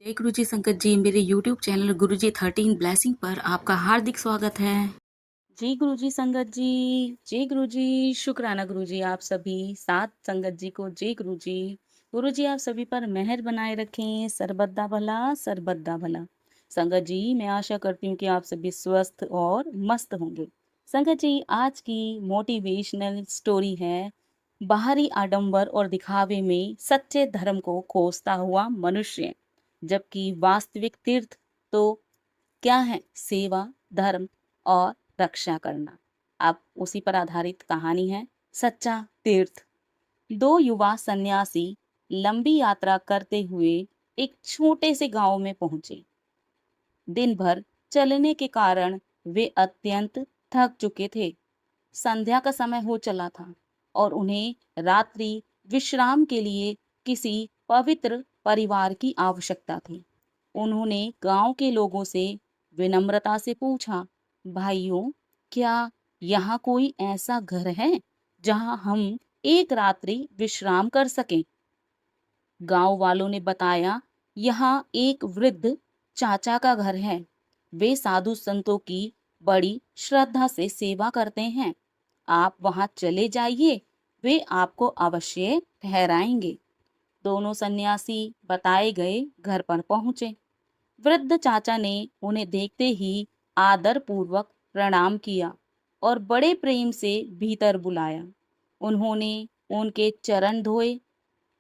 जय गुरु जी संगत जी, मेरे यूट्यूब चैनल गुरु जी 13 ब्लेसिंग पर आपका हार्दिक स्वागत है। जी गुरु जी संगत जी, जय गुरु जी, शुक्राना गुरु जी आप सभी सात संगत जी को जय गुरु जी। गुरु जी आप सभी पर मेहर बनाए रखें, सर्वदा भला सर्वदा भला। संगत जी मैं आशा करती हूँ कि आप सभी स्वस्थ और मस्त होंगे। संगत जी आज की मोटिवेशनल स्टोरी है, बाहरी आडंबर और दिखावे में सच्चे धर्म को खोजता हुआ मनुष्य, जबकि वास्तविक तीर्थ तो क्या है? सेवा, धर्म और रक्षा करना। अब उसी पर आधारित कहानी है सच्चा तीर्थ। दो युवा सन्यासी लंबी यात्रा करते हुए एक छोटे से गांव में पहुंचे। दिन भर चलने के कारण वे अत्यंत थक चुके थे। संध्या का समय हो चला था और उन्हें रात्रि विश्राम के लिए किसी पवित्र परिवार की आवश्यकता थी। उन्होंने गांव के लोगों से विनम्रता से पूछा, भाइयों, क्या यहाँ कोई ऐसा घर है जहाँ हम एक रात्रि विश्राम कर सकें? गांव वालों ने बताया, यहाँ एक वृद्ध चाचा का घर है। वे साधु संतों की बड़ी श्रद्धा से सेवा करते हैं। आप वहां चले जाइए, वे आपको अवश्य ठहराएंगे। दोनों सन्यासी बताए गए घर पर पहुंचे। वृद्ध चाचा ने उन्हें देखते ही आदर पूर्वक प्रणाम किया और बड़े प्रेम से भीतर बुलाया। उन्होंने उनके चरण धोए,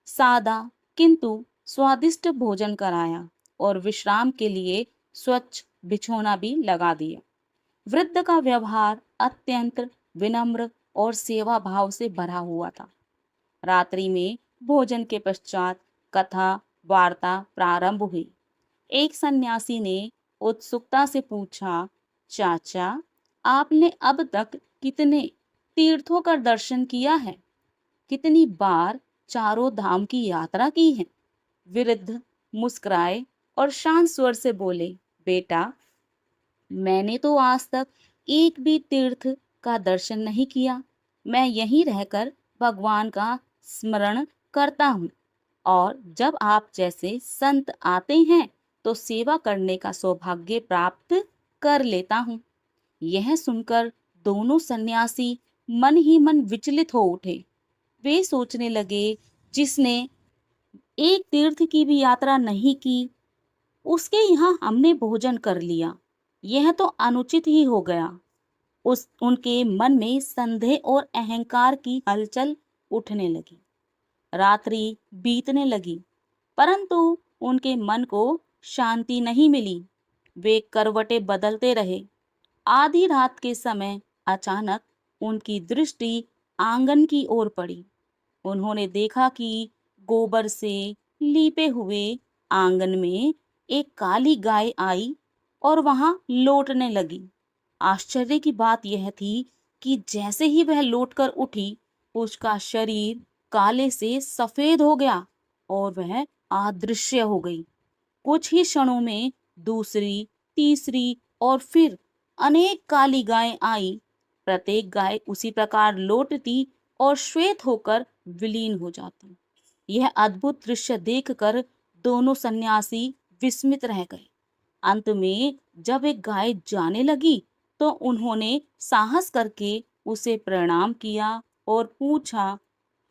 सादा किंतु स्वादिष्ट भोजन कराया और विश्राम के लिए स्वच्छ बिछौना भी लगा दिया। वृद्ध का व्यवहार अत्यंत विनम्र और सेवा भाव से भरा हुआ था। रात्रि में भोजन के पश्चात कथा वार्ता प्रारंभ हुई। एक सन्यासी ने उत्सुकता से पूछा, चाचा, आपने अब तक कितने तीर्थों का दर्शन किया है? कितनी बार चारों धाम की यात्रा की है? वृद्ध मुस्कुराए और शांत स्वर से बोले, बेटा, मैंने तो आज तक एक भी तीर्थ का दर्शन नहीं किया। मैं यहीं रहकर भगवान का स्मरण करता हूँ और जब आप जैसे संत आते हैं तो सेवा करने का सौभाग्य प्राप्त कर लेता हूँ। यह सुनकर दोनों सन्यासी मन ही मन विचलित हो उठे। वे सोचने लगे, जिसने एक तीर्थ की भी यात्रा नहीं की, उसके यहाँ हमने भोजन कर लिया, यह तो अनुचित ही हो गया। उस उनके मन में संदेह और अहंकार की हलचल उठने लगी। रात्रि बीतने लगी, परंतु उनके मन को शांति नहीं मिली। वे करवटें बदलते रहे। आधी रात के समय अचानक उनकी दृष्टि आंगन की ओर पड़ी। उन्होंने देखा कि गोबर से लीपे हुए आंगन में एक काली गाय आई और वहां लौटने लगी। आश्चर्य की बात यह थी कि जैसे ही वह लौटकर उठी, उसका शरीर काले से सफेद हो गया और वह अदृश्य हो गई। कुछ ही क्षणों में दूसरी, तीसरी और फिर अनेक काली गायें आई। प्रत्येक गाय उसी प्रकार लौटती और श्वेत होकर विलीन हो जाती। यह अद्भुत दृश्य देखकर दोनों सन्यासी विस्मित रह गए। अंत में जब एक गाय जाने लगी तो उन्होंने साहस करके उसे प्रणाम किया और पूछा,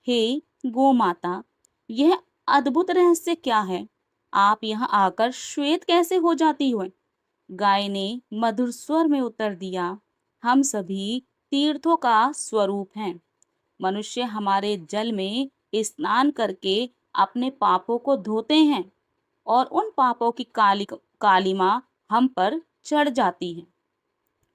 हे गो माता, यह अद्भुत रहस्य क्या है? आप यहाँ आकर श्वेत कैसे हो जाती हो? गाय ने मधुर स्वर में उत्तर दिया, हम सभी तीर्थों का स्वरूप हैं। मनुष्य हमारे जल में स्नान करके अपने पापों को धोते हैं और उन पापों की कालिमा हम पर चढ़ जाती है।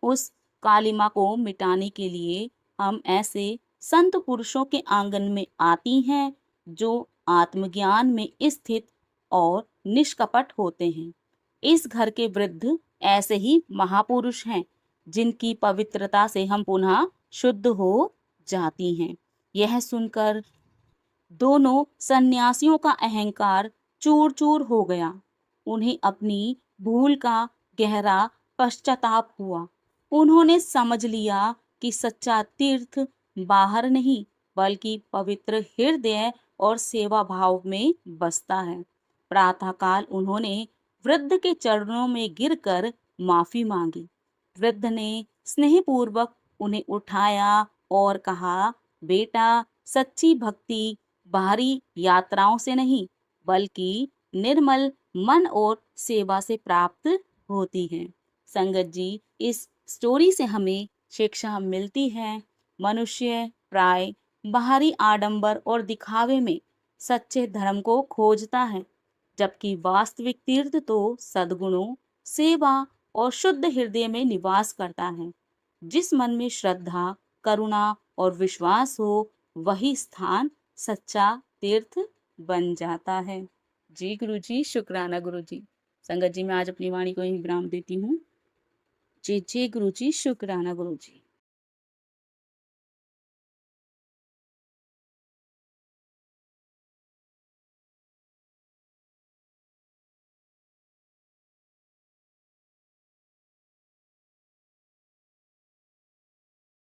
उस कालिमा को मिटाने के लिए हम ऐसे संत पुरुषों के आंगन में आती हैं जो आत्मज्ञान में स्थित और निष्कपट होते हैं। इस घर के वृद्ध ऐसे ही महापुरुष हैं जिनकी पवित्रता से हम पुनः शुद्ध हो जाती हैं। यह सुनकर दोनों सन्यासियों का अहंकार चूर चूर हो गया। उन्हें अपनी भूल का गहरा पश्चाताप हुआ। उन्होंने समझ लिया कि सच्चा तीर्थ बाहर नहीं बल्कि पवित्र हृदय और सेवा भाव में बसता है। प्रातःकाल उन्होंने वृद्ध के चरणों में गिरकर माफी मांगी। वृद्ध ने स्नेहपूर्वक उन्हें उठाया और कहा, बेटा, सच्ची भक्ति बाहरी यात्राओं से नहीं बल्कि निर्मल मन और सेवा से प्राप्त होती है। संगत जी, इस स्टोरी से हमें शिक्षा मिलती है, मनुष्य प्राय बाहरी आडंबर और दिखावे में सच्चे धर्म को खोजता है, जबकि वास्तविक तीर्थ तो सद्गुणों, सेवा और शुद्ध हृदय में निवास करता है। जिस मन में श्रद्धा, करुणा और विश्वास हो, वही स्थान सच्चा तीर्थ बन जाता है। जी गुरु जी, शुक्राना गुरु जी। संगत जी, मैं आज अपनी वाणी को यहीं विराम देती हूँ। जी जी गुरु जी, शुक्राना गुरु जी।